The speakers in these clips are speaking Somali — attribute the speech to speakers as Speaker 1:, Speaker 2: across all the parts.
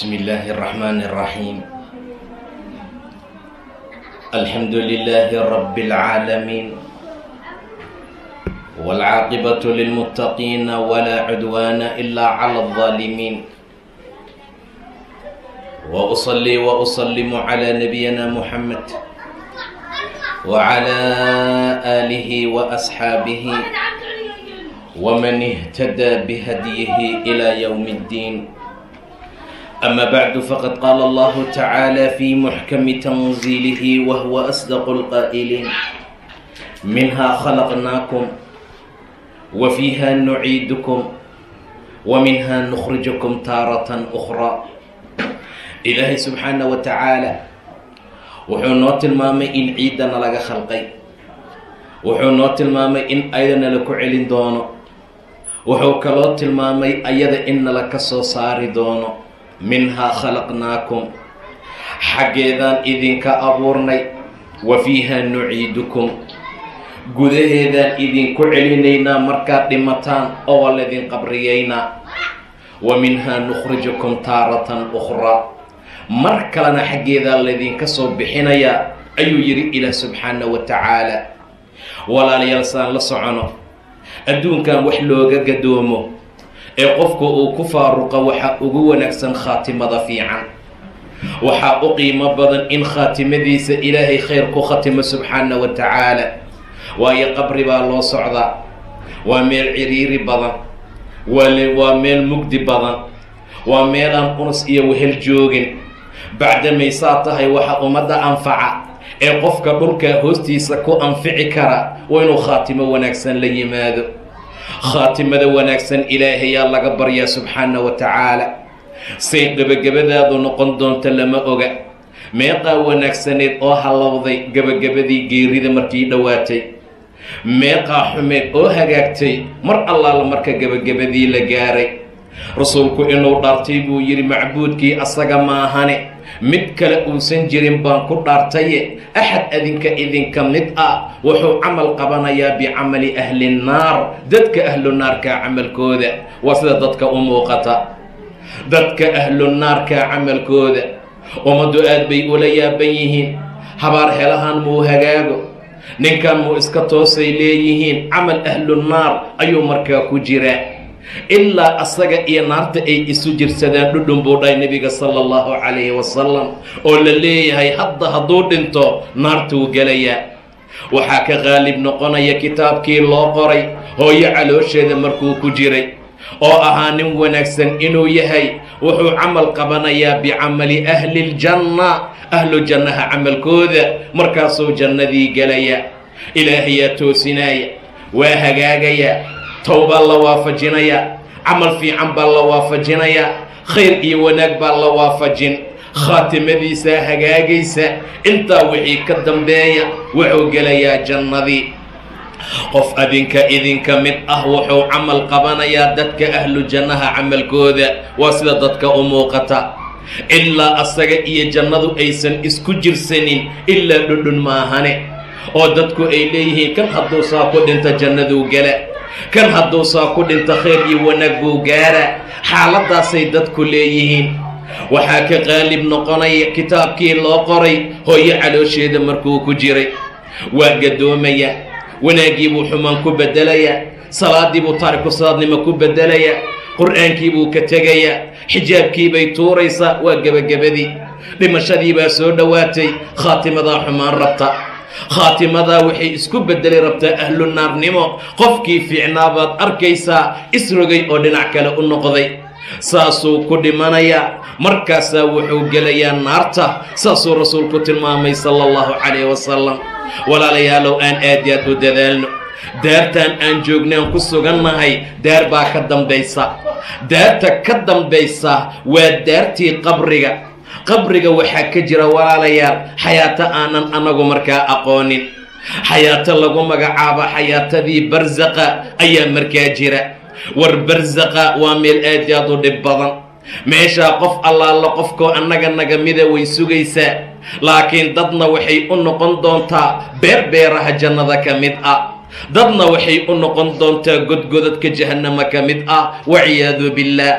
Speaker 1: بسم الله الرحمن الرحيم. الحمد لله رب العالمين، والعاقبة للمتقين ولا عدوان إلا على الظالمين، وأصلي وأسلم على نبينا محمد وعلى آله وأصحابه ومن اهتدى بهديه إلى يوم الدين. أما بعد، فقد قال الله تعالى في محكم تنزيله وهو أصدق القائلين: منها خلقناكم وفيها نعيدكم ومنها نخرجكم تارة أخرى. إلهي سبحانه وتعالى wuxuu noo tilmaamay in ciidana laga khalqay, wuxuu noo tilmaamay in ayadana la ku celin doono, wuxuu kaloo tilmaamay ayada in nala ka soo saari doono. minhaa khalaqnaakum, xaggeedaan idinka abuurnay, wa fiihaa nuciidukum, gudaheedaan idinku celinaynaa markaad dhimataan oo waa laydin qabriyaynaa. wa minhaa nukhrijukum taaratan ukhraa, mar kalena xaggeedaa laydinka soo bixinayaa ayuu yidhi ilaah subxaana wa tacaala. walaalayaal, saan la socono, adduunkan wax looga gadoomo ee qofku uu ku faaruqa waxaa ugu wanaagsan khaatimada fiican. waxaa u qiimo badan in khaatimadiisa ilaahay khayr ku khatimo subxaana wa tacaala, waayo qabri baa loo socdaa, waa meel ciriiri badan, waa meel mugdi badan, waa meelaan unus iyo wehel joogin. bacdamay saa tahay waxa ummadda anfaca ee qofka dhulka hoostiisa ku anfici kara waa inuu khaatimo wanaagsan la yimaado. khaatimada wanaagsan ilaahayaa laga baryaa subxaana wa tacaala. say gebagabadaadu noqon doonta lama oga. meeqaa wanaagsaneed oo hallowday gebagabadii geerida markii dhowaatay, meeqaa xumeed oo hagaagtay mar allaala marka gebagabadii la gaaray. rasuulku inuu dhaartay buu yidhi macbuudkii asaga maahane mid kale uusan jirin baan ku dhaartaye axad idinka mid ah wuxuu camal qabanayaa bicamali ahli nnaar, dadka ahlu naarkaa camalkooda. waa sida dadka u muuqata, dadka ahlu naarkaa camalkooda ummaddu aad bay ula yaaban yihiin. habaar helahan muu hagaago, ninkan muu iska toosay leeyihiin. camal ahlu naar ayuu markaa ku jiraa, ilaa asaga iyo naarta ay isu jirsadaan dhudhun buu dhahay nebiga sala allahu calayhi wasalam, oo la leeyahay hadda hadduu dhinto naartuu gelayaa. waxaa ka qaalib noqonaya kitaabkii loo qoray hooyo caloosheeda markuu ku jiray oo ahaa nin wanaagsan inuu yahay. wuxuu camal qabanayaa bicamali ahli ljanna, ahlu jannaha camalkooda, markaasuu jannadii gelaya. ilaahayaa toosinaya, waa hagaagayaa, towbaa la waafajinayaa, camal fiican baa la waafajinayaa, khayr iyo wanaag baa la waafajin, khaatimadiisaa hagaagaysa. intaa wixii ka dambeeya wuxuu gelayaa jannadii. qof idinka mid ah wuxuu camal qabanayaa dadka ahlu jannaha camalkooda. waa sida dadka u muuqata, ilaa asaga iyo jannadu aysan isku jirsanin ilaa dhudhun maahane, oo dadku ay leeyihiin kan hadduu saa ku dhinta jannaduu gala, kan hadduu saa ku dhinta khayr iyo wanaag buu gaara. xaaladaasay dadku leeyihiin. waxaa ka qaalib noqonaya kitaabkii loo qoray hooyo caloosheeda markuu ku jiray. waa gadoomaya, wanaaggii buu xumaan ku beddelayaa, salaaddii buu taariku salaadnimo ku beddelayaa, qur-aankii buu ka tegayaa, xijaabkii bay tuuraysaa. waa gebagabadii, dhimashadii baa soo dhowaatay. khaatimadaa xumaan rabta, khaatimadaa waxay isku beddeli rabtaa ahlu naarnimo. qofkii fiicnaa baad arkaysaa isrogay oo dhinac kale u noqday. saasuu ku dhimanayaa, markaasaa wuxuu gelayaa naarta. saasuu rasuulku tilmaamay sala allahu calayhi wasalam. walaalayaalow, aan aad iyo aad u dadaalno. daartaan aan joognaan ku sugannahay daar baa ka dambaysa. daarta ka dambaysa waa daartii qabriga. qabriga waxaa ka jira walaalayaal xayaato aanan anagu markaa aqoonin. xayaato lagu magacaabo xayaatadii barsaqa ayaa markaa jira. war barsaqa waa meel aad iyo aad u dhib badan. meeshaa qof allaala qofkoo annaga nagamida way sugaysaa, laakiin dadna waxay u noqon doontaa beeraha jannada ka mid ah, dadna waxay u noqon doontaa godgodadka jahannama ka mid ah. waciyaadu billaah.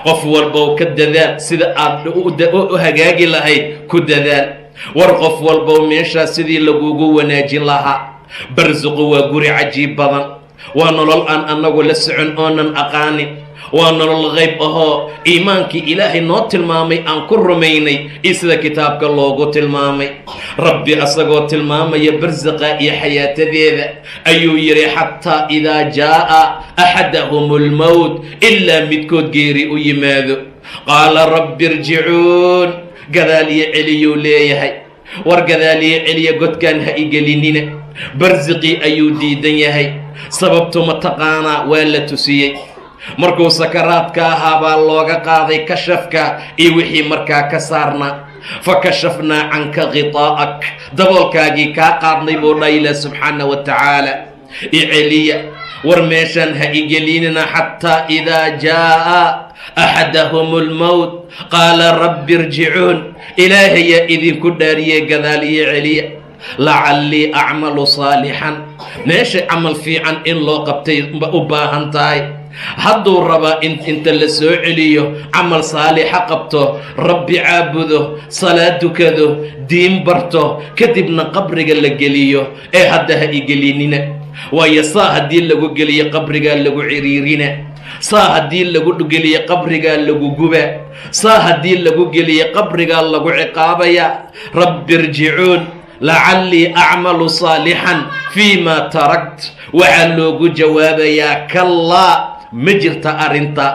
Speaker 1: qof walbow ka dadaal sida aad u hagaagi lahayd ku dadaal war qof walbow meeshaas sidii lagugu wanaajin lahaa barsuqu waa guri cajiib badan waa nolol aan annagu la socon oonan aqaanin waa nolol qayb ahoo iimaankii ilaahay noo tilmaamay aan ku rumaynay iyo sida kitaabka loogu tilmaamay rabbi asagoo tilmaamaya barsaqa iyo xayaatadeeda ayuu yidhi xataa idaa jaa'a axadahum almowt ilaa midkood geeri u yimaado qaala rabbi irjicuun gadaaliyo celiyuu leeyahay war gadaaliyo celiya godkaan ha igelinina barsiqii ayuu diidan yahay sababtu mataqaanaa waa la tusiyey markuu sakaraadka ahaa baa looga qaaday kashafka iyo wixii markaa ka saarnaa fakashafnaa canka khitaa'ak daboolkaagii kaa qaadnay buu dha ilaah subxaana wa tacaala iceliya war meeshaan ha igelinina xataa idaa jaa'a axadahum almowt qaala rabbi irjicuun ilaahayaa idinku dhaariyey gadaal iyo celiya lacallii acmalu saalixan meesha camal fiican in loo qabtay u baahan tahay hadduu rabaa inta la soo celiyo camal saalixa qabto rabbi caabudo salaad dukado diin barto kadibna qabriga la geliyo ee hadda ha igelinina waayo saa haddii lagu geliyo qabrigaa lagu ciriirina saa haddii lagu geliyo qabrigaa lagu guba saa haddii lagu geliyo qabrigaa lagu ciqaabaya rabbi irjicuun lacallii acmalu saalixan fii maa tarakt waxaa loogu jawaabayaa kallaa ma jirta arrinta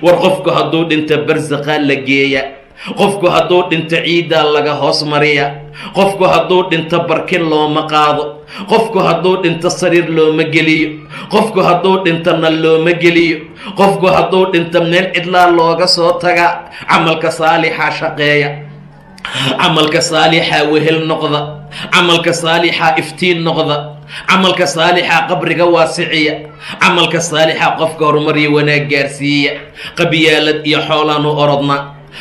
Speaker 1: war qofku hadduu dhinto barsaqaa la geeya qofku hadduu dhinto ciiddaa laga hoos mariya qofku hadduu dhinto barkin looma qaado qofku hadduu dhinto sariir looma geliyo qofku hadduu dhinto nal looma geliyo qofku hadduu dhinto meel cidlaa looga soo taga camalka saalixa shaqeeya camalka saalixa wehel noqda camalka saalixa iftiin noqda camalka saalixa qabriga waasiciya camalka saalixa qofka horumar iyo wanaag gaarsiiya qabyaalad iyo xoolaanu orodna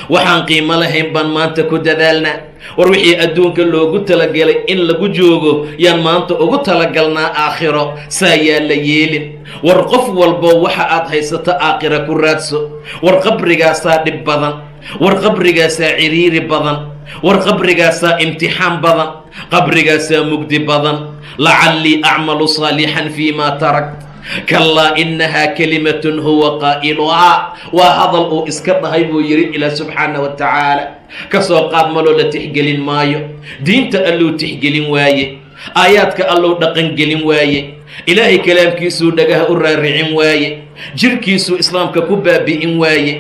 Speaker 1: waxaan qiimo lahayn baan maanta ku dadaalna war wixii adduunka loogu talagalay in lagu joogo yaan maanta ugu talagalnaa aakhiro saa yaa la yeelin war qof walbo waxa aad haysato aakhira ku raadso war qabrigaasaa dhib badan war qabrigaasaa ciriiri badan war qabrigaasaa imtixaan badan qabrigaasaa mugdi badan lacallii acmalu saalixan fii maa tarakt kallaa innahaa kalimatun huwa qaa'iluhaa waa hadal uu iska dhahay buu yidhi ilaah subxaana wa tacaala ka soo qaad maloo la tixgelin maayo diinta alluu tixgelin waaye aayaadka alluu dhaqangelin waaye ilaahay kalaamkiisuu dhagaha u raaricin waaye jirhkiisuu islaamka ku baabi'in waaye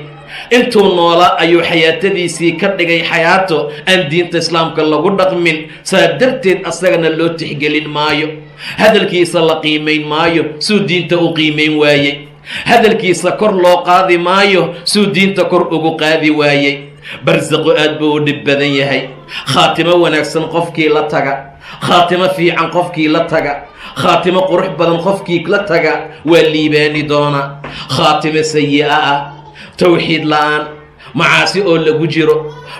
Speaker 1: intuu noolaa ayuu xayaatadiisii ka dhigay xayaato aan diinta islaamka lagu dhaqmin saa darteed asagana loo tixgelin maayo hadalkiisa la qiimayn maayo suu diinta u qiimayn waayey hadalkiisa kor loo qaadi maayo suu diinta kor ugu qaadi waayey barsaqu aad buu u dhib badan yahay khaatimo wanaagsan qofkii la taga khaatimo fiican qofkii la taga khaatimo qurux badan qofkii la taga waa liibaani doonaa khaatimo sayi'a ah tawxiid la'aan macaasi oo lagu jiro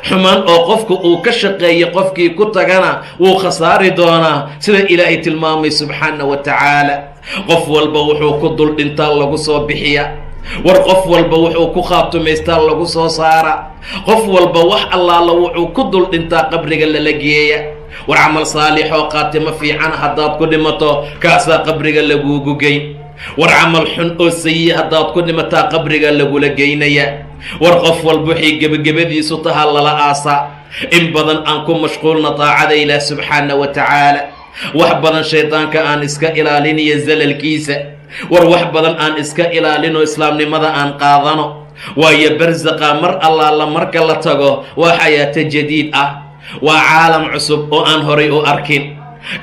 Speaker 1: xumaan oo qofku uu ka shaqeeyo qofkii ku tagana wuu khasaari doonaa sida ilaahay tilmaamay subxaana wa tacaala qof walba wuxuu ku dul dhintaa lagu soo bixiya war qof walba wuxuu ku khaatumaystaa lagu soo saara qof walba wax allaala wuxuu ku dul dhintaa qabriga lala geeya war camal saalix oo khaatimo fiican haddaad ku dhimato kaasaa qabriga laguugu geyn war camal xun oo sayi haddaad ku dhimataa qabriga lagula geynaya war qof walba waxay gebagabadiisu tahaa lala aasaa in badan aan ku mashquulna taacada ilaah subxaana wa tacaala wax badan shaydaanka aan iska ilaalinayo zalalkiisa war wax badan aan iska ilaalino islaamnimada aan qaadano waayo barsaqa mar allaala marka la tago waa xayaato jadiid ah waa caalam cusub oo aan horay u arkin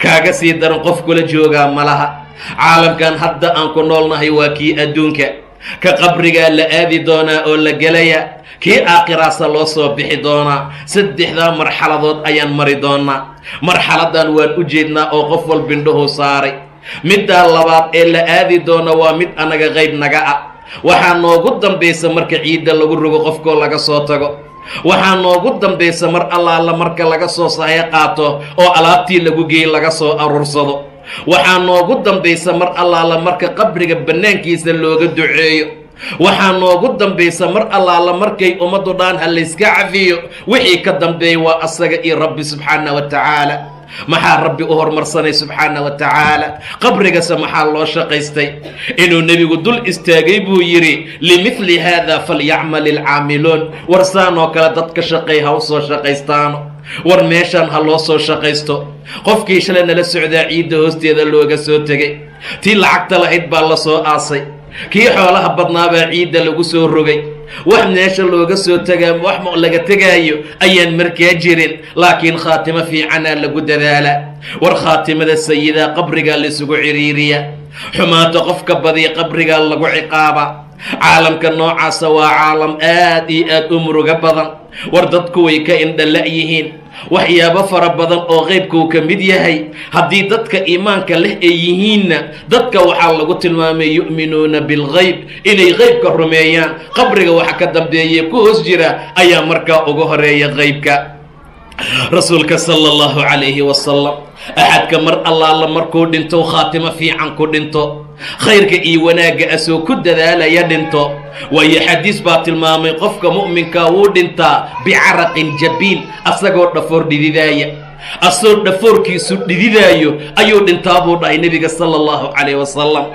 Speaker 1: kaaga sii daran qof kula joogaa ma laha caalamkan hadda aan ku noolnahay waa kii adduunka ka qabrigaa la aadi doonaa oo la gelaya kii aakhiraasa loo soo bixi doonaa saddexdaa marxaladood ayaan mari doonaa marxaladan waan u jeednaa oo qof walba indhuhu saaray middaa labaad ee la aadi doona waa mid anaga qayb naga ah waxaa noogu dambaysa marka ciidda lagu rogo qofkoo laga soo tago waxaa noogu dambaysa mar allaala marka laga soo sahay qaato oo alaabtii lagu geey laga soo aruursado waxaa noogu dambaysa mar allaala marka qabriga bannaankiisa looga duceeyo waxaa noogu dambaysa mar allaala markay ummaddu dhaan ha layska cafiyo wixii ka dambeeya waa asaga iyo rabbi subxaana wa tacaala maxaa rabbi u hormarsanay subxaana wa tacaala qabrigase maxaa loo shaqaystay inuu nebigu dul istaagay buu yidhi limithli haada falyacmal ilcaamiluun war saanoo kale dadka shaqeey ha u soo shaqaystaano war meeshaan ha loo soo shaqaysto qofkii shalay nala socdaa ciidda hoosteeda looga soo tegay tii lacagta lahayd baa la soo aasay kii xoolaha badnaabaa ciidda lagu soo rogay wax meesha looga soo tagaa wax laga tegaayo ayaan markaa jirin laakiin khaatimo fiicanaa lagu dadaalaa war khaatimada sayidaa qabrigaa laysugu ciriiriya xumaanta qofka badiya qabrigaa lagu ciqaaba caalamka noocaasa waa caalam aad iyo aad u muruga badan war dadku way ka indhala yihiin waxyaabo fara badan oo qaybkuu ka mid yahay haddii dadka iimaanka leh ay yihiinna dadka waxaa lagu tilmaamay yu'minuuna bilgayb inay qaybka rumeeyaan qabriga waxa ka dambeeye ku hoos jira ayaa markaa ugu horeeya qaybka rasuulka sala allahu calayhi wasalam axadka mar allaala markuu dhinto khaatimo fiican ku dhinto khayrka iyo wanaagga asoo ku dadaalaya dhinto waayo xadiis baa tilmaamay qofka mu'minkaa wuu dhintaa bicaraqin jabiin asagoo dhafoor dhididaaya asoo dhafoorkiisu dhididaayo ayuu dhintaa buu dhahay nebiga sala allahu calayh wasalam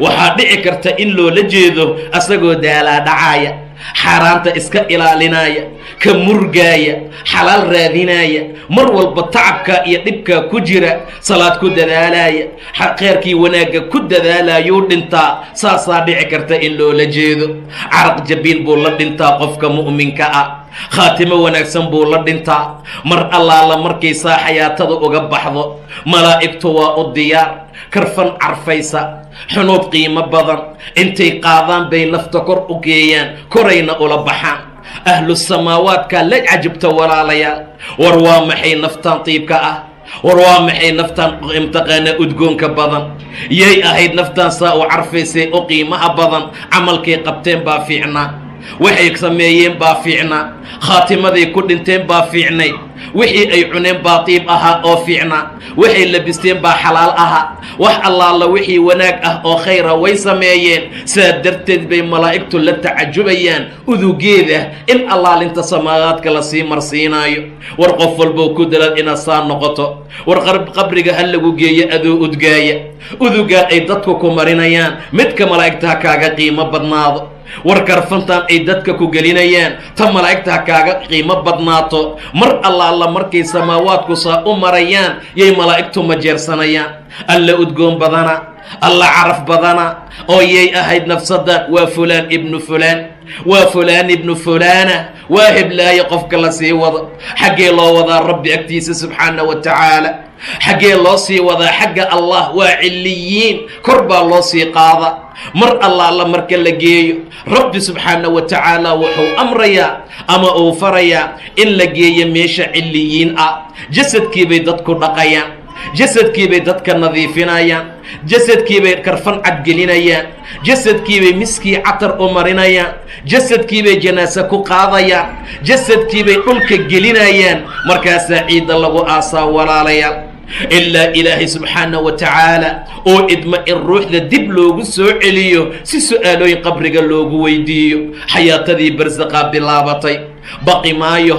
Speaker 1: waxaa dhici karta in loola jeedo asagoo daalaa dhacaaya xaaraanta iska ilaalinaya ka murgaaya xalaal raadinaya mar walba tacabkaa iyo dhibkaa ku jira salaad ku dadaalaya kheyrkii wanaagga ku dadaalayuu dhintaa saasaa dhici karta in loola jeedo caraq jabiin buu la dhintaa qofka mu'minka ah khaatimo wanaagsan buu la dhintaa mar allaala markaysaa xayaatada uga baxdo malaa'igtu waa u diyaar karfan carfaysa xunuud qiimo badan intay qaadaan bay nafta kor u geeyaan korayna ula baxaan ahlu samaawaadka la cajabta walaalayaal war waa maxay naftaan tiibka ah war waa maxay naftaan imtiqaana udgoonka badan yay ahayd naftaan saa u carfaysay u qiimaha badan camalkay qabteen baa fiicnaa waxay sameeyeen baa fiicnaa khaatimaday ku dhinteen baa fiicnayd wixii ay cuneen baa tiib ahaa oo fiicnaa waxay labisteen baa xalaal ahaa wax allaala wixii wanaag ah oo khayra way sameeyeen saa darteed bay malaa'igtu la tacajubayaan udugeeda in allaalinta samaawaadka la sii marsiinaayo war qof walbow ku dalal inaad saa noqoto war qabriga ha lagu geeyo adoo udgaaya udugaa ay dadku ku marinayaan midka malaa'igta ha kaaga qiimo badnaado war karfantan ay dadka ku gelinayaan ta malaa'igta ha kaaga qiimo badnaato mar allaala markay samaawaadku saa u marayaan yay malaa'igtu majeersanayaan alla udgoon badana alla caraf badana oo yay ahayd nafsadan waa fulaan ibnu fulaan waa fulaan ibnu fulaana waa heblaaye qofka la sii wado xaggee loo wadaa rabbi agtiisa subxaana wa tacaala xaggee loo sii wadaa xagga allah waa ciliyiin kor baa loo sii qaada mar allaala marka la geeyo rabbi subxaana wa tacaala wuxuu amrayaa ama uu farayaa in la geeyo meesha ciliyiin ah jasadkiibay dadku dhaqayaan jasadkiibay dadka nadiifinayaan jasadkiibay karfan cadgelinayaan jasadkiibay miskii catar u marinayaan jasadkiibay janaase ku qaadayaan jasadkiibay dhulka gelinayaan markaasaa ciidda lagu aasaa walaalayaal ilaa ilaahay subxaana wa tacaala oo idma in ruuxda dib loogu soo celiyo si su-aalooyin qabriga loogu weydiiyo xayaatadii barsaqaa bilaabatay baqi maayo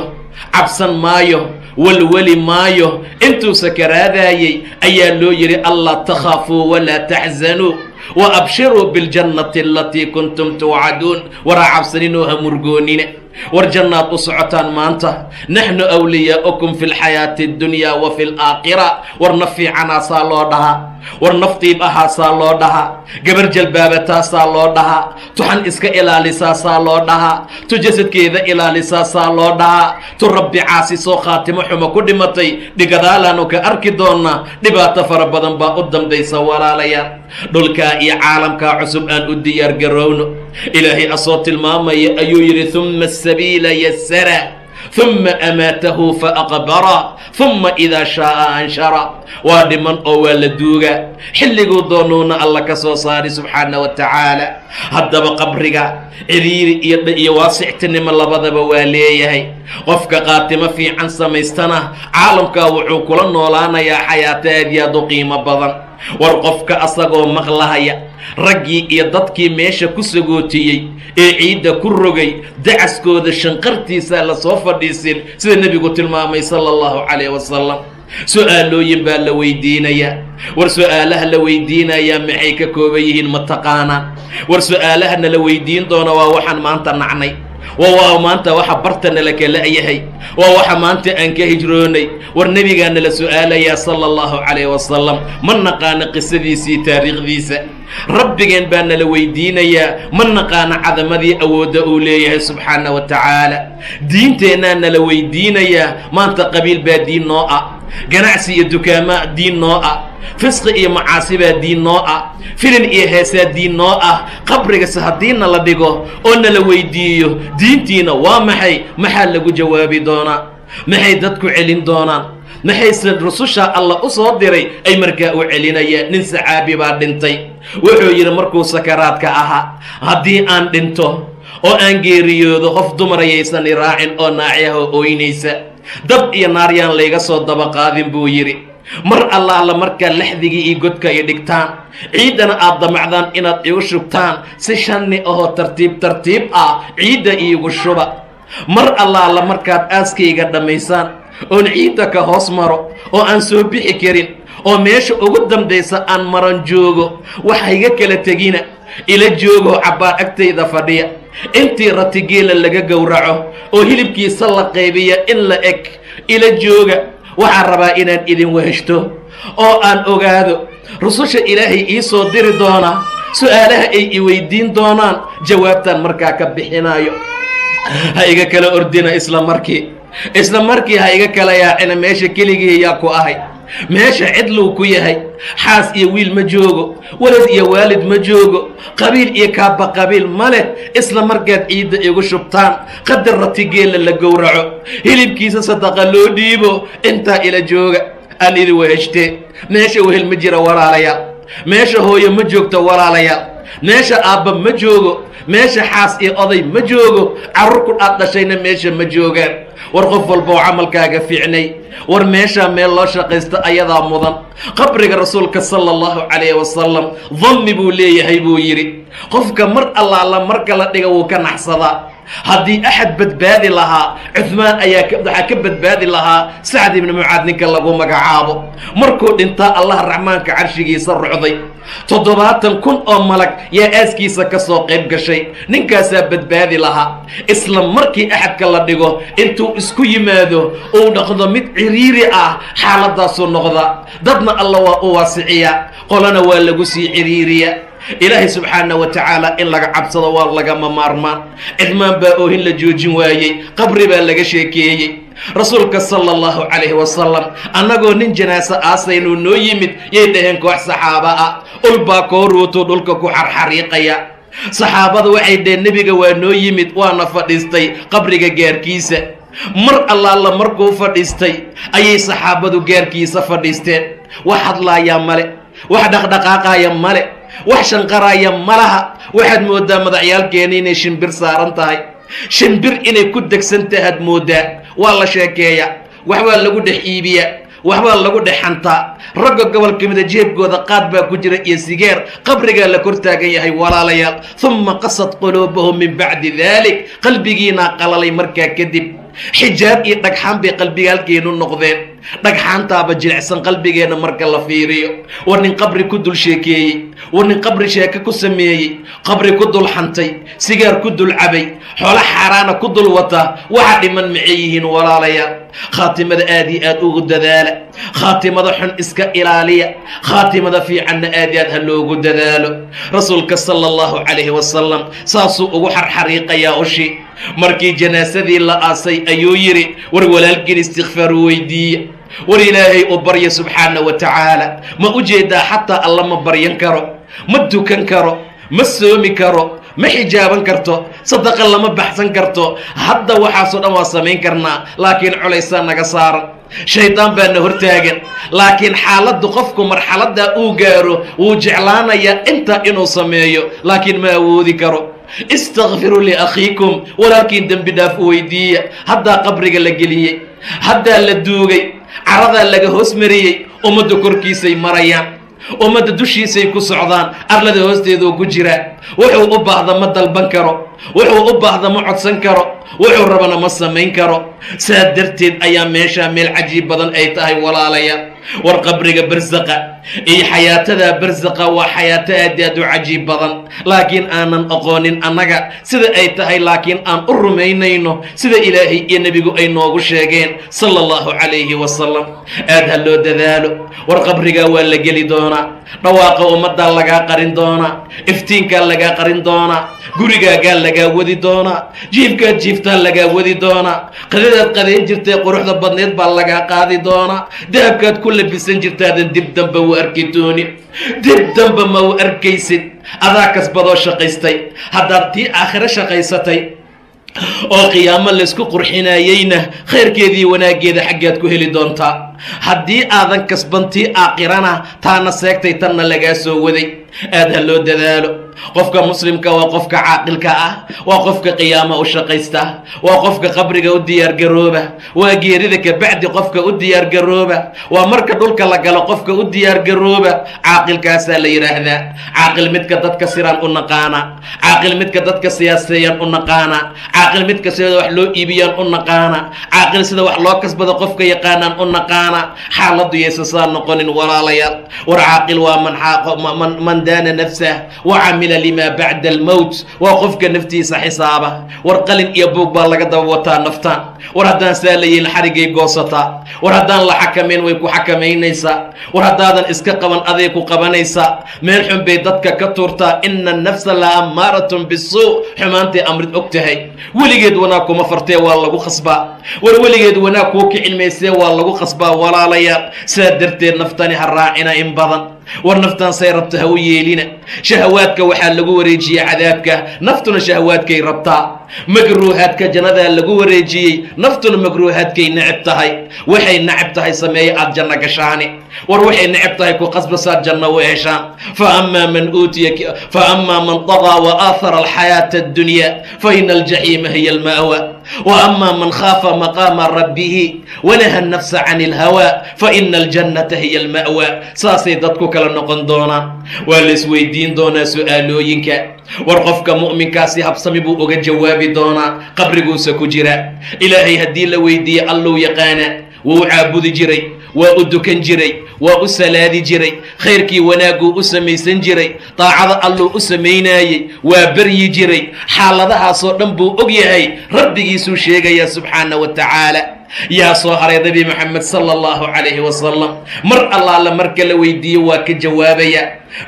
Speaker 1: cabsan maayo walwali maayo intuu sakaraadaayey ayaa loo yidhi allaa takhaafuu walaa taxzanuu wa abshiruu biاljannati alatii kuntum tuucaduun waraa cabsaninoo ha murgoonine war jannaad u socotaan maanta naxnu awliyaa'ukum fi lxayaati اddunyaa wa fi laakhira war naf fiicanaasaa loo dhahaa war naftiib ahaasaa loo dhahaa gabar jalbaabataasaa loo dhahaa tuxan iska ilaalisaasaa loo dhahaa tu jasadkeeda ilaalisaasaa loo dhahaa tu rabbi caasisoo khaatimo xumo ku dhimatay dhigadaalaanu ka arki doonnaa dhibaato fara badan baa u dambaysa walaalayaal dhulkaa iyo caalamkaa cusub aan u diyaar garowno ilaahay asoo tilmaamaya ayuu yidhi uma asabiila yasara uma amaatahu faaqbara uma idaa shaaa anshara waa dhiman oo waa la duugaa xilliguu doonuuna alla ka soo saari subxaana wa tacaala haddaba qabriga ciriiri iyo waasictinimo labadaba waa leeyahay qofka qaatimo fiican samaystana caalamkaa wuxuu kula noolaanayaa xayaato aad iyo aad u qiimo badan war qofka asagoo maqlahaya raggii iyo dadkii meesha ku sagootiyey ee ciidda ku rogay dacaskooda shanqartiisaa la soo fadhiisin sida nebigu tilmaamay sala allahu calayh wasalam su-aalooyin baa la weydiinayaa war su-aalaha la weydiinayaa maxay ka kooban yihiin ma taqaanaan war su-aalahana la weydiin doona waa waxaan maanta nacnay waa maanta waxa bartana la kala yahay waa waxa maanta aan ka hijroonay war nebigaana la su-aalayaa sala allahu calayh wasalam ma naqaana qisadiisii taariikhdiisa rabbigeen baana la weydiinayaa ma naqaana cadamadii awoodda uu leeyahay subxaana wa tacaala diinteennaana la weydiinayaa maanta qabiil baa diin noo ah ganacsi iyo dukaamaa diin noo ah fisqi iyo macaasi baa diin noo ah filin iyo heesaa diin noo ah qabrigase haddiina la dhigo oo nala weydiiyo diintiina waa maxay maxaa lagu jawaabi doonaa maxay dadku celin doonaan maxayse rususha allah u soo diray ay markaa u celinayaan nin saxaabi baa dhintay wuxuu yidhi markuu sakaraadka ahaa haddii aan dhinto oo aan geeriyoodo qof dumar ayaysan i raacin oo naacyaha ooynaysa dab iyo naar yaan layga soo daba qaadin buu yidhi mar allaala markaa laxdigii iyo godka ay dhigtaan ciiddana aad damacdaan inaad igu shubtaan si shanni ahoo tartiib tartiib ah ciidda iigu shuba mar allaala markaad aaskayga dhammaysaan oon ciidda ka hoos maro oo aan soo bixi karin oo meesha ugu dambaysa aan maran joogo waxayga kala tegina ila joogoo cabbaar agtayda fadhiya intii ratigeela laga gowraco oo hilibkiisa la qaybiya in la eg ila jooga waxaan rabaa inaan idin weheshto oo aan ogaado rususha ilaahay ii soo diri doonaa su-aalaha ay i weydiin doonaan jawaabtaan markaa ka bixinayo ha iga kala ordina isla markii ha iga kala yaacina meesha keligii yaa ku ahay meesha cidluu ku yahay xaas iyo wiil ma joogo walad iyo waalid ma joogo qabiil iyo kaaba qabiil ma leh isla markaad ciidda igu shubtaan qadar ratigeela la gowraco hilibkiisa sadaqa loo dhiibo intaa ila jooga aan idi weheshtee meesha wehel ma jira walaalayaal meesha hooyo ma joogto walaalayaal meesha aabba ma joogo meesha xaas iyo oday ma joogo carruur ku dhaad dhashayna meesha ma joogaan war qof walba oo camalkaaga fiicnay war meeshaa meel loo shaqaysta ayadaa mudan qabriga rasuulka sala allahu calayh wasalam dammi buu leeyahay buu yidhi qofka mar allaala marka la dhiga wuu ka naxsadaa haddii axad badbaadi lahaa cuhmaan waxaa ka badbaadi lahaa sacd ibni mucaad ninka lagu magacaabo markuu dhintaa allah raxmaanka carshigiisa rucday 70,000 oo malag yaa aaskiisa ka soo qayb gashay ninkaasaa badbaadi lahaa isla markii axadka la dhigo intuu isku yimaado uu dhaqdo mid ciriiri ah xaaladaasuu noqda dadna alla waa u waasiciyaa qolana waa lagu sii ciriiriya ilaahay subxaanahu wa tacaala in laga cabsado waa lagama maarmaan cidmaan baa oohin la joojin waayey qabri baa laga sheekeeyey rasuulka sala allahu calayhi wasalam annagoo nin janaaso aasaynuu noo yimid yay dhaheen koox saxaaba ah ulbaa kooruutuu dhulka ku xarxariiqaya saxaabada waxay dhaheen nebiga waa noo yimid waana fadhiistay qabriga gaarkiisa mar allaala markuu fadhiistay ayay saxaabadu gaarkiisa fadhiisteen wax hadlaayaa male wax dhaqdhaqaaqaaya male wax shanqaraaya malaha waxaad mooddaa madaxyaalkeena inay shimbir saaran tahay shimbir inay ku degsan tahaad mooddaa waa la sheekeeyaa waxbaa lagu dhex iibiyaa waxbaa lagu dhex xantaa ragga gobolka mida jeebkooda qaad baa ku jira iyo sigeer qabrigaa la kor taagan yahay walaalayaal uma qasad quluubahum min bacdi dalik qalbigiinaa qalalay markaa kadib xijaab iyo dhagxaan bay qalbigaalkeenu noqdeen dhagxaantaaba jilicsan qalbigeenna marka la fiiriyo war nin qabri ku dul sheekeeyey war nin qabri sheeke ku sameeyey qabri ku dul xantay sigaar ku dul cabay xoolo xaaraana ku dul wata waxa dhiman maxay yihiin walaalayaal khaatimada aad iyo aad ugu dadaala khaatimada xun iska ilaaliya khaatimada fiicanna aad iyo aad ha loogu dadaalo rasuulka sala allahu calayhi wasalam saasuu ugu xarxariiqayaa ushi markii janaasadii la aasay ayuu yidhi war walaalkiin istikfaaru weydiiya war ilaahay u barya subxaana wa tacaala ma u jeedaa xataa alla ma baryan karo ma dukan karo ma soomi karo ma xijaaban karto sadaqa lama baxsan karto hadda waxaasoo dhan waa samayn karnaa laakiin culaysaa naga saaran shaydaan baana hortaagan laakiin xaaladdu qofku marxaladdaa uu gaaro wuu jeclaanayaa intaa inuu sameeyo laakiin ma awoodi karo istakfiruu liakhiikum walaakiin dembi dhaaf u weydiiya haddaa qabriga la geliyey haddaa la duugay caradaa laga hoos mariyey ummadda korkiisay marayaan ummadda dushiisay ku socdaan arlada hoosteeduu ku jiraa wuxuu u baahda ma dalban karo wuxuu u baahda ma codsan karo wuxuu rabana ma samayn karo saa darteed ayaa meeshaa meel cajiib badan ay tahay walaalayaal war qabriga barsaqa iyo xayaatada barsaqa waa xayaato aad aad u cajiib badan laakiin aanan aqoonin annaga sida ay tahay laakiin aan u rumaynayno sida ilaahay iyo nebigu ay noogu sheegeen sala allahu calayhi wasalam aad ha loo dadaalo war qabrigaa waa la geli doonaa dhawaaqa ummaddaa lagaa qarin doonaa iftiinkaa lagaa qarin doonaa gurigaagaa lagaa wadi doonaa jiifkaad jiiftaa lagaa wadi doonaa qadadaad qadayn jirtay quruxda badneed baa lagaa qaadi doonaa dahabkaad ku labisan jirtaadan dib damba u arki doonin dib damba ma u arkaysid adaa kasbadoo shaqaystay haddaad tii aakhiro shaqaysatay oo qiyaamo laysku qurxinayeyna khayrkeedii wanaaggeeda xaggaad ku heli doontaa haddii aadan kasbantii aakhirana taana seegtay tanna lagaa soo waday aad ha loo dadaalo qofka muslimka waa qofka caaqilka ah waa qofka qiyaamo u shaqaysta waa qofka qabriga u diyaargarooba waa geerida kabacdi qofka u diyaargarooba waa marka dhulka la galo qofka u diyaargarooba caaqilkaasaa la yidhaahdaa caaqil midka dadka siraan u naqaana caaqil midka dadka siyaaseeyaan u naqaana caaqil midka sida wax loo iibiyaan u naqaana caaqil sida wax loo kasbado qofka yaqaanaan u naqaana xaaladu yaysa saa noqonin walaalayaal war caaqil waa man daana nafsah wacamila lima bacda almowt waa qofka naftiisa xisaaba war qalin iyo buug baa laga daba wataa naftaan war haddaan saa la yeelin xarigay goosataa war haddaan la xakamayn way ku xakamaynaysaa war haddaadan iska qaban aday ku qabanaysaa meel xun bay dadka ka tuurtaa ina annafsa la ammaaratun bisuu xumaantay amrid og tahay weligeed wanaag kuma fartee waa lagu khasbaa war weligeed wanaag kuu ka cilmaysee waa lagu khasbaa walaalayaal saa darteed naftani ha raacina in badan war naftaan say rabta ha u yeelina shahawaadka waxaa lagu wareejiyey cadaabka naftuna shahawaadkay rabtaa makruuhaadka jannadaa lagu wareejiyey naftuna makruuhaadkay necab tahay waxay necab tahay sameeye aad janno gashaani war waxay necab tahay ku qasbasaad janno u heshaan faamaa man طagaa waaahara alxayaata addunya faina aljaxiima hiya alma'wa وأما من خاف مقام ربه ونهى النفس عن الهوى فإن الجنة هي المأوى ساسي ددكو كلا نقن دونا والاسويدين دونا سؤالوينك ورقفك مؤمن كاسي هبسمي بو اوغا جوابي دونا قبرقو سكجرا إلهي هدي لويدي الله يقانا وعابد جري وأدكن جري وأسلاد جري خيرك وناقو أسميسن جري طاعة الله أسميناي وبري جري حالدها صدن بو أغيهي ربي يسو شيغا يا سبحانه وتعالى يا صهر يا نبي محمد صلى الله عليه وسلم مر الله لمرك لويدي وكجوابيا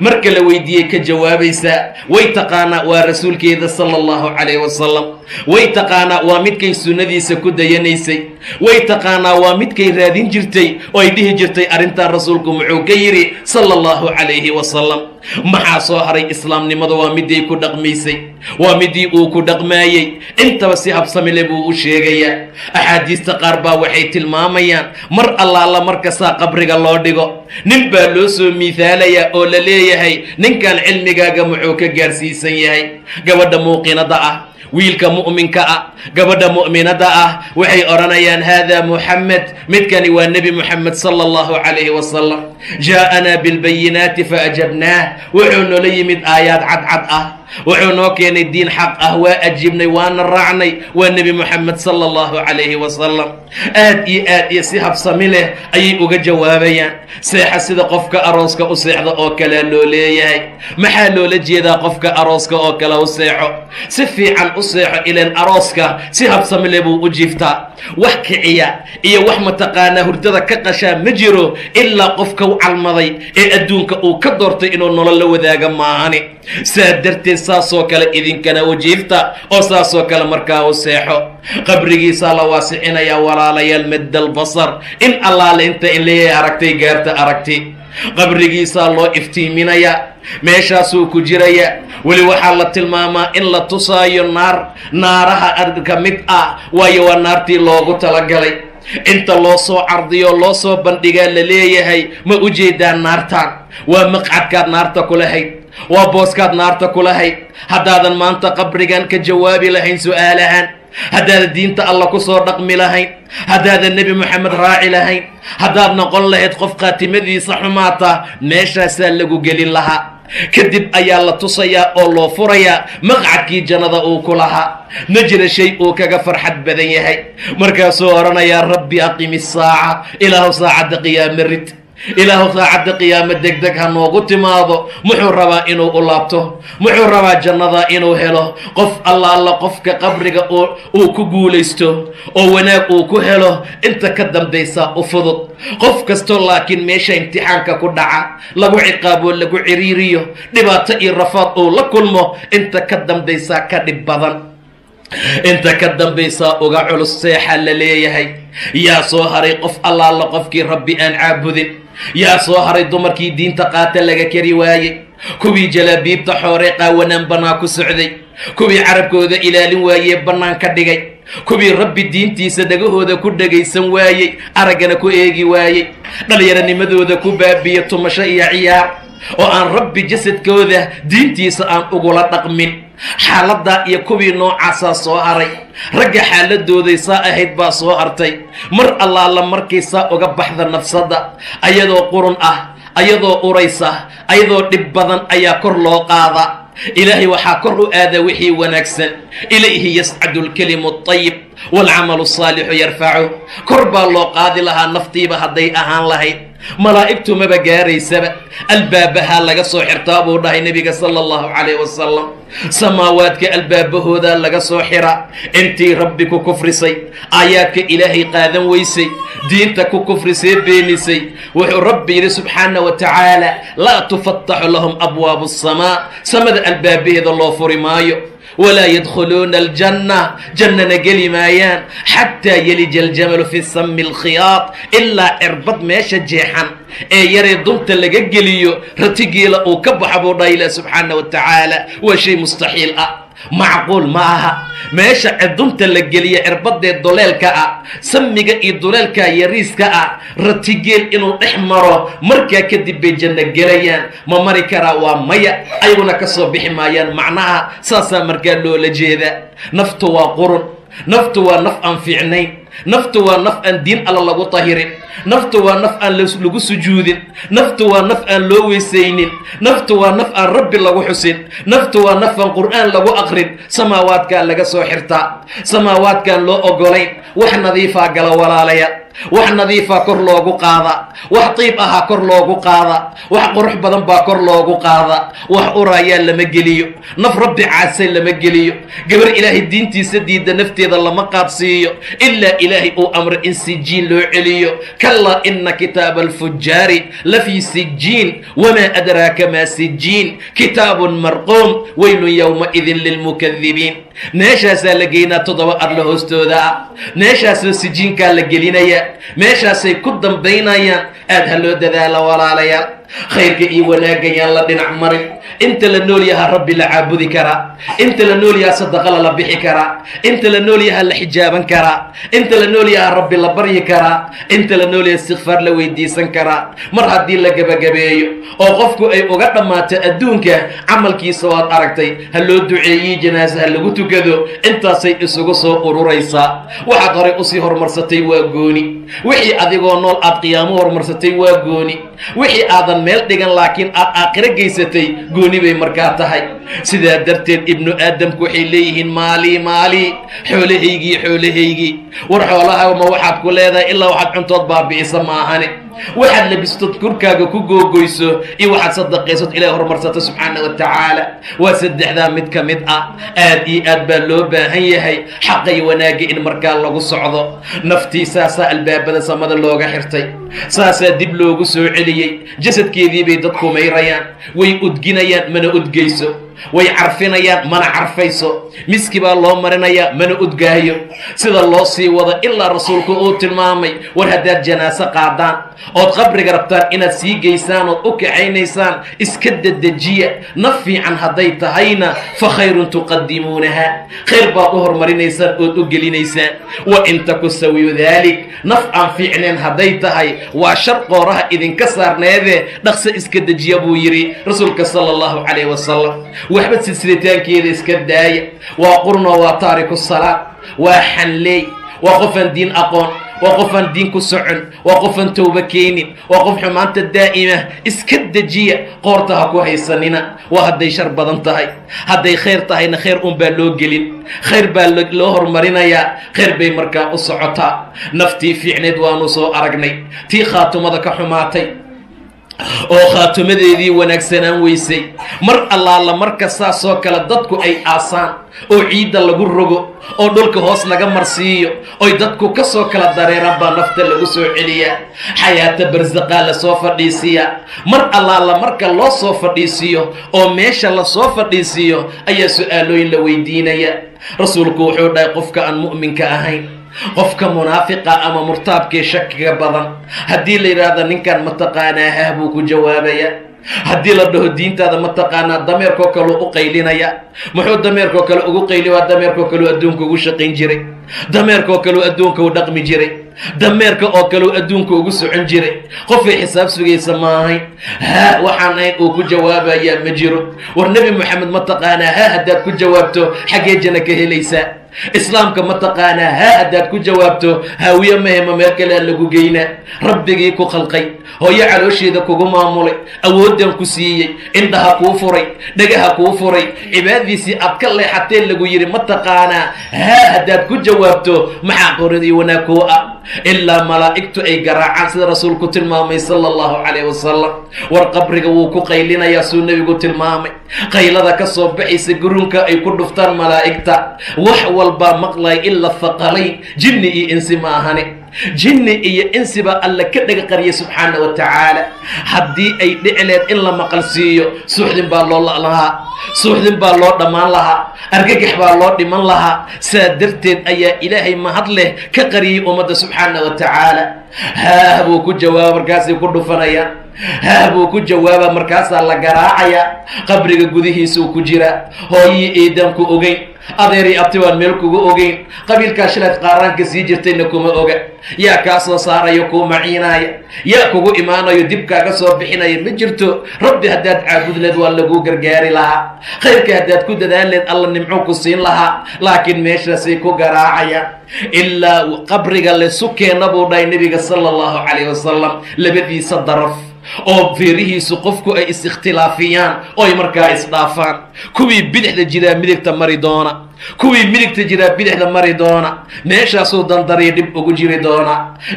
Speaker 1: مرك لويدي كجوابيسا ويتقانا ورسولك إذا صلى الله عليه وسلم ويتقانا ومدكي سندي سكود ينيسي ويتقانا ومدكي رادين جرتي ويديه جرتي أرنتا رسولكم عكيري صلى الله عليه وسلم maxaa soo haray islaamnimada waa midii ku dhaqmaysay waa midii uu ku dhaqmaayay intaba si habsamile buu u sheegayaa axaadiista qaar baa waxay tilmaamayaan mar allaala markastaa qabriga loo dhigo nin baa loo soo miihaalayaa oo la leeyahay ninkan cilmigaaga muxuu ka gaarsiisan yahay gabadha muuqinada ah wiilka mu'minka ah gabadha mu'minada ah waxay oranayaan hada muhammad midkani waa nabi muhammad sallallahu alayhi wasallam jaa'ana bil bayinati fa ajabnah wuxuu noo la yimid aayaad cad ah wuxuu noo keenay diin xaq ah waa ajibnay waana raacnay waa nabi muhammad sallallahu alayhi wasallam aad iyo si habsami leh ayay uga jawaabayaan seexa sida qofka arooska u seexda oo kale loo leeyahay maxaa loola jeedaa qofka arooska oo kale u seexo si fiican u seexo ileen arooska si habsami leh buu u jiiftaa wax kiciya iyo wax mataqaanaa hurdada ka qashaa ma jiro ilaa qofka u calmaday ee adduunka uu ka doortay inuu nolol la wadaaga maahani saa darteed saasoo kale idinkana u jiifta oo saasoo kale markaa u seexo qabrigiisaa la waasicinayaa walaalayaal maddal basar in allaale inta in leeyahay aragtay gaarta aragti qabrigiisaa loo iftiiminayaa meeshaasuu ku jiraya weli waxaa la tilmaamaa in la tusaayo naaraha ka mid ah waayo waa naartii loogu talagalay inta loo soo cardiyo loo soo bandhigaa la leeyahay ma u jeedaan naartaan waa maqcadkaad naarta ku lahayd waa booskaad naarta ku lahayd haddaadan maanta qabrigan ka jawaabi lahayn su'aalahan haddaad diinta alla ku soo dhaqmi lahayn, haddaadan nebi moxamed raaci lahayn, haddaad noqon lahayd qof khaatimadiisa xumaata, meeshaasaa lagu gelin lahaa. kadib ayaa la tusayaa oo loo furayaa maqcadkii jannada uu ku lahaa. ma jira shay uu kaga farxad badan yahay. markaasuu odhanayaa rabbi aqimi saaca, ilaahu saacadda qiyaama rid, ilaahu saacadda qiyaamo degdeg ha noogu timaado. muxuu rabaa inuu u laabto, muxuu rabaa jannada inuu helo. qof alla qofka qabriga uu ku guulaysto oo wanaag uu ku helo, inta ka dambaysa u fudud. qof kastoo laakiin meesha imtixaanka ku dhaca, lagu ciqaabo, lagu ciriiriyo, dhibaato iyo rafaad uu la kulmo, inta ka dambaysa ka dhib badan, inta ka dambaysa uga culus. seexa la leeyahay. yaa soo haray qof alla qofkii rabbi aan caabudin, yaa soo haray dumarkii diinta qaata laga kari waayey, kuwii jalaabiibta xooree qaawanaan bannaan ku socday, kuwii carabkooda ilaalin waayee bannaan ka dhigay, kuwii rabbi diintiisa dhagahooda ku dhagaysan waayey, araggana ku eegi waayey, dhallinyaranimadooda ku baabiye tumasho iyo ciyaar, oo aan rabbi jasadkooda diintiisa aan ugula dhaqmin. xaaladdaa iyo kuwii noocaasaa soo haray. ragga xaaladooday ahayd baa soo hartay. mar allaala markaysaa uga baxda nafsadda, ayadoo qurun ah, ayadoo uraysa, ayadoo dhib badan ayaa kor loo qaada. ilaahay waxaa kor u aada wixii wanaagsan. ilayhi yascadu lkalimu اطayib wاlcamalu الsaalixu yarfacu. kor baa loo qaadi lahaa naftiiba hadday ahaan lahayd. malaa'igtu maba gaaraysaba, albaabahaa laga soo xirtaa buu dhahay nebiga sala allahu calayh wasalam. samaawaadka albaabahoodaa laga soo xiraa. intii rabbi ku kufrisay, aayaadka ilaahay qaadan weysay, diinta ku kufrisee beenisay, wuxuu rabbi yidhi subxaana wa tacaala laa tufattaxu lahum abwaabu asamaa, samada albaabaheeda loo furi maayo. walaa yadkhuluuna aljanna, jannana geli maayaan xataa yelija aljamalu fi sami alkhiyaad, ilaa cirbad meesha jeexan ee yaree dunta laga geliyo ratigiila uu ka baxa buu dhaha ilah subxaana wa tacaala. waa shay mustaxiil ah, macquul ma aha. meesha cidunta la geliya cirbadee duleelka ah, samiga iyo duleelka yariiska ah, ratigeel inuu dhex maro, markaa kadib bay janno gelayaan. ma mari karaa? waa maya. ayaguna ka soo bixi maayaan. macnaha saasaa markaa loola jeeda. naftu waa qurun, naftu waa naf aan fiicnayn, naftu waa naf aan diin alla lagu tahirin, naftu waa naf aan lagu sujuudin, naftu waa naf aan loo weysaynin, naftu waa naf aan rabbi lagu xusin, naftu waa naf aan qur'aan lagu aqrin. samaawaadkaa laga soo xirtaa, samaawaadkaan loo ogolayn. wax nadiifaa gala walaalaya, wax nadiifaa kor loogu qaada, wax tiib ahaa kor loogu qaada, wax qurux badan baa kor loogu qaada. wax uraayaa lama geliyo, naf rabbi caasay lama geliyo, gabar ilaahay diintiisa diidda nafteeda lama qaadsiiyo, ilaa ilaahay uu amro in sijiin loo celiyo. kalaa ina kitaaba alfujaari lafii sijiin, wamaa adraaka maa sijiin, kitaabun marquum, weylun yowmaidin lilmukadibiin. meeshaasaa la geynaa 7 arlo hoostooda ah. meeshaasoo sijiinkaa la gelinaya, meeshaasay ku dambaynayaan. aad ha loo dadaalo walaalayaal. khayrka iyo wanaagga yaan la dhinac marin. inta la nool yahaa rabbi la caabudi karaa, inta la nool yahaa sadaqa lala bixi karaa, inta la nool yahaa la xijaaban karaa, inta la nool yahaa rabbi la baryi karaa, inta la nool yahaa istikfaar la weydiisan karaa. mar haddii la gabagabeeyo oo qofku ay uga dhammaato adduunka, camalkiisa waad aragtay. ha loo duceeyey, janaasa ha lagu tukado, intaasay isugu soo ururaysaa. waxaad horay usii horumarsatay waa gooni, wixii adigoo nool aad qiyaamo horumarsatay waa gooni, wixii aadan meel dhigan laakiin aad aakhiro geysatay gooni bay markaa tahay. sidaa darteed ibnu aadamku waxay leeyihiin maalii xoolahaygii. war xoolaha ma waxaad ku leedahay ilaa waxaad cuntood baabi'isa maahane. waxaad labistood korkaaga ku googoyso iyo waxaad sadaqaysood ilahay horumarsato subxaana wa tacaala. waa saddexdaa mid ka mid ah. aad iyo aad baa loo baahan yahay xaqa iyo wanaagga in markaa lagu socdo. naftii saasaa albaabada samada looga xirtay, saasaa dib loogu soo celiyey. jasadkeedii bay dadku mayrayaan, way udginayaan, mana udgayso. way carfinayaan, mana carfayso. miski baa loo marinayaa, mana udgaayo. sida loo sii wado ilaa rasuulku uu tilmaamay, war haddaad janaaso qaadaan ood qabriga rabtaan inaad sii geysaan ood u kaxaynaysaan, iska dedejiya. naf fiican hadday tahayna fa khayrun tuqadimuunaha, khayr baad u hormarinaysaan ood u gelinaysaan. wa in taku sawiyu daalik, naf aan fiicnayn hadday tahay waa shar qooraha idinka saarneede dhaqso iska dejiya buu yidhi rasuulka sala allahu calayh wasalam. waxba silsilitaankeeda iska daaya waa qurno waa taariku salaad waa xanleey waa qofaan diin aqoon waa qofaan diin ku socon waa qofaan towba keenin waa qof xumaanta daa'ima iska dejiya qoorta ha ku haysanina waa hadday shar badan tahay hadday khayr tahayna khayr unbaa loo gelin khayr baa loo horumarinayaa khayr bay markaa u socotaa naftii fiicneed waanu soo aragnay tii khaatumada ka xumaatay oo khaatumadeedii wanaagsanaan weysay mar allaala marka saasoo kale dadku ay aasaan oo ciidda lagu rogo oo dhulka hoos laga marsiiyo oy dadku ka soo kala dareeraan baa nafta lagu soo celiyaa xayaata barsaqaa la soo fadhiisiyaa mar allaala marka loo soo fadhiisiiyo oo meesha la soo fadhiisiiyo ayaa su-aalooyin la weydiinaya rasuulku wuxuu dhahay qofka aan mu'minka ahayn qofka munaafiqa ama murtaabkee shakiga badan haddii la yidhaahdo ninkan mataqaanaa hah buu ku jawaabaya haddii la dhaho diintaada mataqaanaa dameerkoo kaleu u qaylinaya muxuu dameerkoo kale ugu qayli waa dameerkoo kaleu adduunka ugu shaqayn jiray dameerkoo kaleu adduunka u dhaqmi jiray dameerka oo kaleu adduunka ugu socon jiray qofay xisaab sugaysa ma ahayn haa waxaan ahayn uu ku jawaabayaa ma jiro war nebi moxamed mataqaanaa haa haddaad ku jawaabto xaggee jana ka helaysaa islaamka mataqaanaa haa haddaad ku jawaabto haawiye mahema meel kale a lagu geynaa rabbigii ku khalqay hooyo caloosheeda kugu maamulay awooddan ku siiyey indhaha kuu furay dhagaha kuu furay cibaadadiisii aad ka leexatee lagu yidhi mataqaanaa haa haddaad ku jawaabto maxaa qorid iyo wanaag kuu ah ilaa malaa'igtu ay garaacaan sida rasuulku tilmaamay sala allahu calayh wasalam war qabriga wuu ku qaylinayaa suu nebigu tilmaamay qaylada ka soo baxaysa gurunka ay ku dhuftaan malaa'igta wax walbaa maqlay ila thaqalayn jinni iyo insi ma ahane jinni iyo insiba alla ka dhaga qariyay subxaana wa tacaala haddii ay dhicileed in la maqal siiyo suuxdin baa loo lahaa suuxdin baa loo dhammaan lahaa argagax baa loo dhiman lahaa saa darteed ayaa ilaahay mahad leh ka qariyay ummadda subxaana wa tacaala haa buu ku jawaaba markaasay ku dhufanayaan haa buu ku jawaaba markaasaa la garaacayaa qabriga gudihiisuu ku jiraa hooyii eedaan ku ogeyn adeeri abti waan meel kugu ogeyn qabiilkaa shilaad qaaraanka sii jirtayna kuma oga yaa kaa soo saarayo kuu maciinaaya yaa kugu imaanayo dib kaaga soo bixinaya ma jirto rabbi haddaad caabudleed waa laguu gargaari lahaa khayrka haddaad ku dadaaleed alla nimcuu ku siin lahaa laakiin meeshaasay ku garaacayaan ilaa qabriga lesu keena buu dhahay nebiga sala allahu calayh wasalam labadiisa daraf oo feerihiisu qofku ay is-ikhtilaafiyaan oy markaa isdhaafaan kuwii bidixda jiraa midigta mari doona kuwii midigta jiraa bidixda mari doona meeshaasuu dandariya dhib ugu jiri doona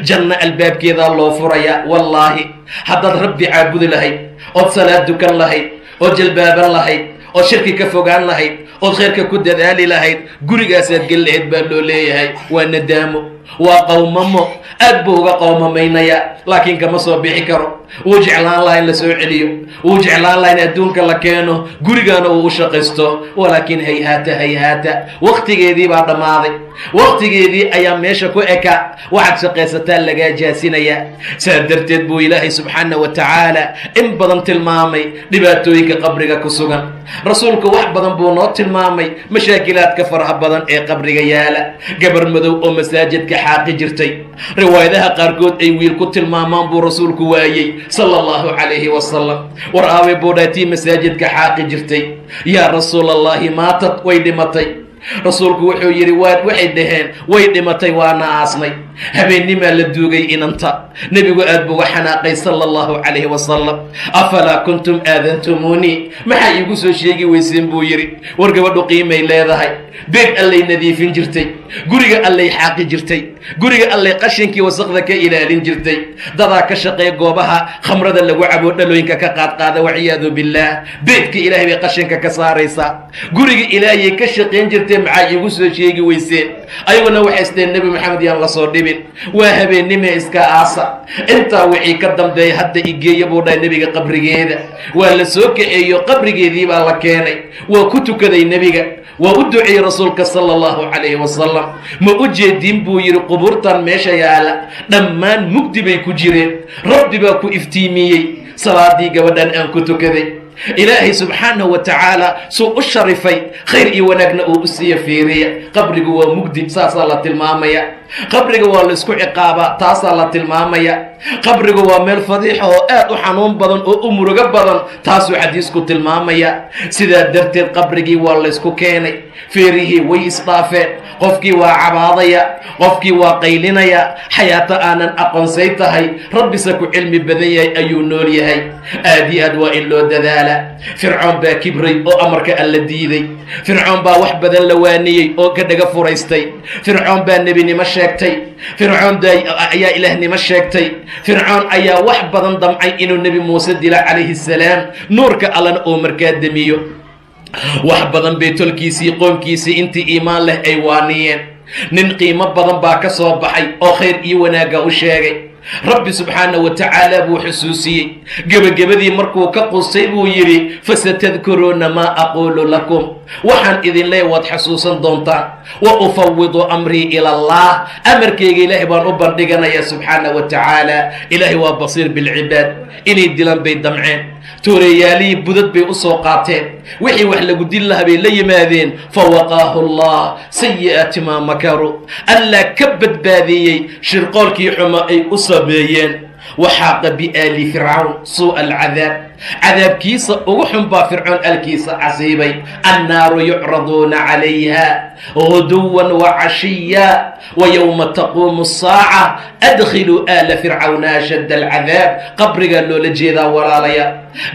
Speaker 1: janno albaabkeedaa loo furayaa wallaahi haddaad rabbi caabudi lahayd ood salaad dukan lahayd ood jalbaaban lahayd ood shirki ka fogaan lahayd ood khayrka ku dadaali lahayd gurigaasaad geli lahayd baa loo leeyahay waa nadaamo waa qawmamo aad buu uga qawmamaynayaa laakiin kama soo bixi karo wuu jeclaan laha in la soo celiyo wuu jeclaan laha in adduunka la keeno gurigaana uu u shaqaysto walaakiin hayhaata waktigeedii baa dhammaaday waktigeedii ayaa meesha ku eka waxaad shaqaysataa lagaa jaasinayaa saa darteed buu ilaahay subxaana wa tacaala in badan tilmaamay dhibaatooyinka qabriga ku sugan rasuulku wax badan buu noo tilmaamay mashaakilaadka faraha badan ee qabriga yaala gabar madow oo masaajidka xaaqi jirtay riwaayadaha qaarkood ay wiil ku tilmaamaan buu rasuulku waayey sala allahu calayhi wasalam war aaway buudhaatii masaajidka xaaqi jirtay yaa rasuulallahi maatad way dhimatay rasuulku wuxuu yidhi waxay dhaheen way dhimatay waana aasnay habeennimaa la duugay inanta nebigu aad buu uga xanaaqay sala allahu calayhi wasalam afalaa kuntum aadantumuunii maxaa iigu soo sheegi weyseen buu yidhi war gabadhu qiimay leedahay beeg allay nadiifin jirtay guriga allay xaaqi jirtay guriga allay qashinkii wasaqda ka ilaalin jirtay dadaa ka shaqeeya goobaha khamrada lagu cabo dhalooyinka ka qaadqaada waciyaadu billaah beedka ilaahay bay qashinka ka saaraysaa guriga ilaahayay ka shaqayn jirtay maxaa iigu soo sheegi weyseen ayaguna waxay isdheen nebi maxamed yaan la soo dhibin waa habeennime iska aasa intaa wixii ka dambeeya hadda igeeya buu dhahay nebiga qabrigeeda waa la soo kaxeeyo qabrigeedii baa la keenay waa ku tukaday nebiga waa u duceeyey rasuulka sala allahu calayhi wasalam ma u jeedin buu yidhi qubuurtan meesha yaala dhammaan mugdi bay ku jireen rabbi baa ku iftiimiyey salaadii gabadhan aan ku tukaday ilaahay subxaanahu wa tacaala suu u sharifay khayr iyo wanaagna uu u siiya fiiriya qabrigu waa mugdi saasaa la tilmaamaya qabriga waa la isku ciqaabaa taasaa la tilmaamaya qabrigu waa meel fadiixa oo aad u xanuun badan oo u murugo badan taasuu xadiisku tilmaamaya sidaa darteed qabrigii waa laysku keenay feerihii way isdhaafeen qofkii waa cabaadaya qofkii waa qaylinaya xayaato aanan aqoonsay tahay rabbise ku cilmi badan yahay ayuu nool yahay aad iyo aad waa in loo dadaala fircoon baa kibray oo amarka alla diiday fircoon baa wax badan la waaniyey oo ka dhaga furaystay fircoon baa nebinimo sheegtay fircoon ayaa ilaahnimo sheegtay fircoon ayaa wax badan damcay inuu nebi muuse dila calayhi salaam nuurka allana oo markaa demiyo wax badan bay tolkiisii qoomkiisii intii iimaan leh ay waaniyeen nin qiimo badan baa ka soo baxay oo khayr iyo wanaagga u sheegay rabbi subxaanahu wa tacaala buu xusuusiyey gebagabadii markuu ka qustay buu yidhi fasatadkuruuna maa aquulu lakum waxaan idin leey waad xasuusan doontaan wa ufawidu amrii ila allah amarkayga ilaahay baan u bandhiganayaa subxaanahu wa tacaala ilaahay waa basiir bilcibaad inay dilan bay damceen tooreeyaalihii budad bay u soo qaateen wixii wax lagu dil lahaa bay la yimaadeen fawaqaahu allah sayi'aati maa makaruu allaa ka badbaadiyey shirqoolkii xumo ay u sameeyeen waxaaqa biaali fircawn suu'a alcadaab cadaabkiisa ugu xun baa fircoon alkiisa casiibay annaaru yucraduuna calayha guduwan wacashiya wayowma taquumu asaaca adkhiluu aala fircawna ashadda alcadaab qabrigaa loola jeedaa walaalaya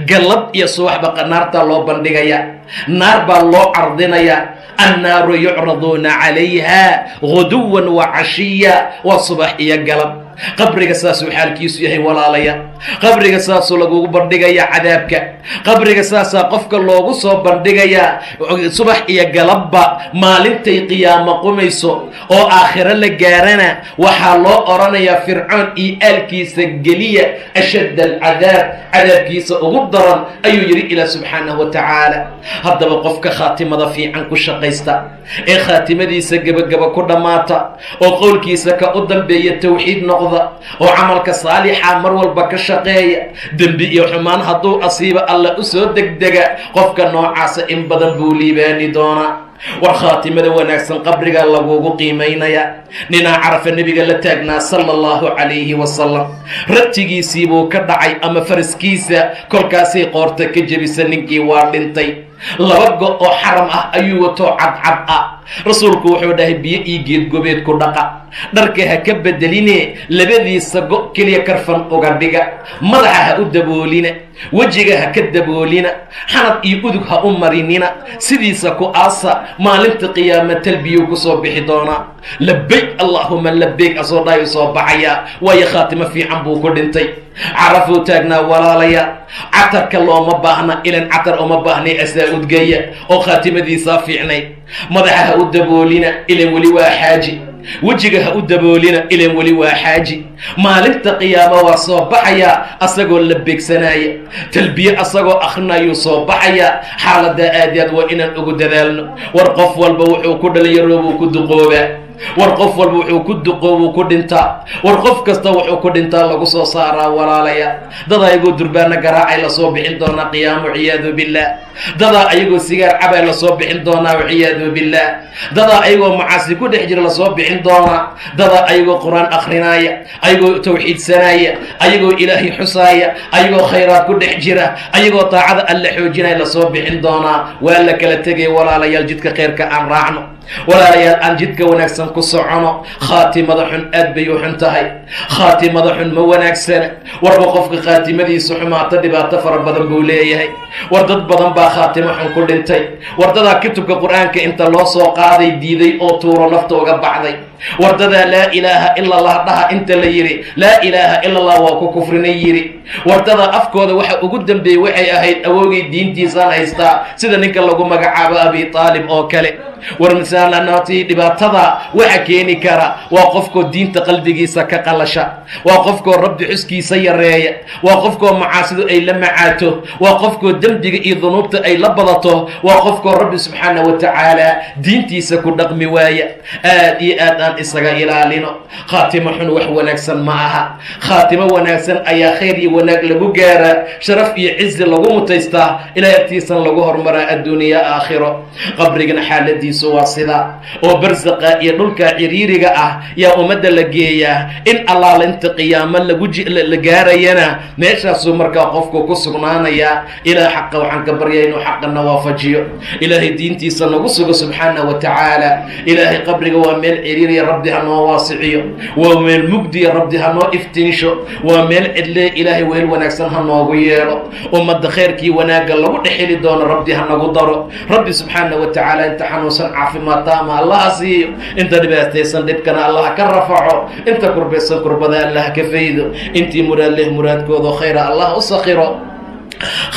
Speaker 1: gallad iyo subaxba naartaa loo bandhigaya naar baa loo cardinaya annaaru yucraduuna calayha guduwan wacashiya waa subax iyo galab qabriga saasuu xaalkiisu yahay walaalaya qabriga saasuu lagugu bandhigayaa cadaabka qabriga saasaa qofka loogu soo bandhigayaa subax iyo galabba maalintay qiyaamo qumayso oo aakhiro la gaarana waxaa loo oranayaa fircoon iyo aalkiisa geliya ashadda alcadaab cadaabkiisa ugu daran ayuu yidhi ilaah subxaanahu wa tacaala haddaba qofka khaatimada fiican ku shaqaysta ee khaatimadiisa gebagaba ku dhammaata oo qowlkiisa ka u dambeeya tawxiid noqda oo camalka saalixa mar walba ka shaqeeya dembi iyo xumaan hadduu asiiba alla u soo degdega qofka noocaasa in badan buu liibaani doonaa war khaatimada wanaagsan qabrigaa lagugu qiimaynaya ninaa carafa nebiga la taagnaa sala allahu calayhi wasalam ratigiisii buu ka dhacay ama faraskiisa kolkaasay qoorta ka jebisa ninkii waa dhintay laba go oo xaram ah ayuu watoo cadcad ah rasuulku wuxuu dhahay biyo ii geed gobeed ku dhaqa dharka ha ka bedeline labadiisa go keliya karfan uga dhiga madaxa ha u daboolina wejiga ha ka daboolina xanad iyo udug ha u marinina sidiisa ku aasa maalinta qiyaama talbiyuu ku soo bixi doonaa labayk allahuma labayk asoo dhahay u soo baxaya waayo khaatimo fiican buu ku dhintay carafuu taagnaa walaalaya catarka looma baahna ilan catar uma baahnay asaa udgeeya oo khaatimadiisaa fiicnayd madaxa ha u daboolina ilan weli waa xaaji wejiga ha u daboolina ilan weli waa xaaji maalinta qiyaamo waa soo baxaya asagoo la beegsanaya talbiye asagoo akrinayuu soo baxaya xaaladaa aadaad waa inaan ugu dadaalno war qof walba wuxuu ku dhalinyaroobuu ku duqoobaa war qof walba wuxuu ku duqoobuu ku dhintaa war qof kasta wuxuu ku dhintaa lagu soo saaraa walaalaya dadaa ayagoo durbaana garaacay lasoo bixin doonaa qiyaamo ciyaadu billah dadaa ayagoo sigaar cabay lasoo bixin doonaa ciyaadu billah dadaa ayagoo macaasi ku dhex jira lasoo bixin doonaa dadaa ayagoo qur-aan akrinaaya ayagoo tawxiidsanaya ayagoo ilaahay xusaaya ayagoo khayraad ku dhex jira ayagoo taacada alla xoojinaya lasoo bixin doonaa waa la kala tegay walaalayaal jidka khayrka aan raacno walaalayaal aan jidka wanaagsan ku socono khaatimada xun aad bay u xun tahay khaatimada xun ma wanaagsana warba qofka khaatimadiisa xumaata dhibaato fara badan buu leeyahay war dad badan baa khaatimo xun ku dhintay wardadaa kutubka qur-aanka inta loo soo qaaday diiday oo tuuro nafta uga baxday wardadaa laa ilaaha ila allah dhaha inta la yidhi laa ilaaha ila allah waa ku kufrinay yidhi wardadaa afkooda waxa ugu dambeeyey waxay ahayd awoogay diintiisaan haystaa sida ninka lagu magacaabo abi aalib oo kale war misaananatii dhibaatada waxa keeni kara waa qofkoo diinta qalbigiisa ka qalasha waa qofkoo rabbi xuskiisa yareeya waa qofkoo macaasidu ay la macaato waa qofkoo dembiga iyo dunuubta ay la badato waa qofkoo rabbi subxaana wa tacaala diintiisa ku dhaqmi waaya aad iyo aad inaan isaga ilaalino. khaatimo xun wax wanaagsan ma aha. khaatimo wanaagsan ayaa khayr iyo wanaag lagu gaaraa, sharaf iyo cizi lagu mutaystaa, ilaahay agtiisana lagu hormaraa adduuniya aakhiro. qabrigana xaaladiisu waa sida oo barsaqa iyo dhulka ciriiriga ah yaa ummadda la geeyaa. in allaala inta qiyaamo la gaarayana meeshaasuu markaa qofku ku sugnaanayaa. ilaah xaqa waxaan ka baryaa inuu xaqana waafajiyo, ilaahay diintiisa nagu sugo subxaanahu wa tacaala. ilaahay qabriga waa meel ciriiriya, rabbi ha noo waasiciyo. waa meel mugdiya, rabbi ha noo iftiinsho. waa meel cidle, ilaahay weel wanaagsan ha noogu yeelo. ummadda khayrkii wanaagga lagu dhexeli doono rabbi ha nagu daro. rabbi subxaanahu wa tacaala inta xanuunsan caafimaad taama allaha siiyo, inta dhibaataysan dhibkana allaha ka rafaco, inta kurbaysan kurbada allaha ka faydo, intii muraad leh muraadkooda khayra allah u sakhiro.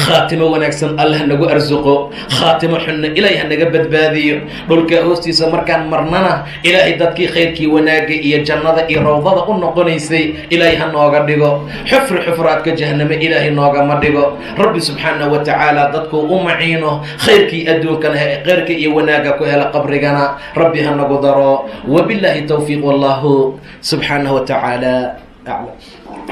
Speaker 1: khaatimo wanaagsan allah nagu arsuqo, khaatimo xunna ilaahay ha naga badbaadiyo. dhulka hoostiisa markaan marnana ilaahay dadkii khayrkii wanaagga iyo jannada iyo rawdada u noqonaysay ilaahay ha nooga dhigo. xufraadka jahaname ilaahay noogama dhigo. rabbi subxaanahu wa tacaala dadkuu u maciino, khayrkii adduunkana khayrka iyo wanaagga ku hela qabrigana rabbi ha nagu daro. wabilaahi tawfiiq, wallahu subxaanahu wa tacaala aclam.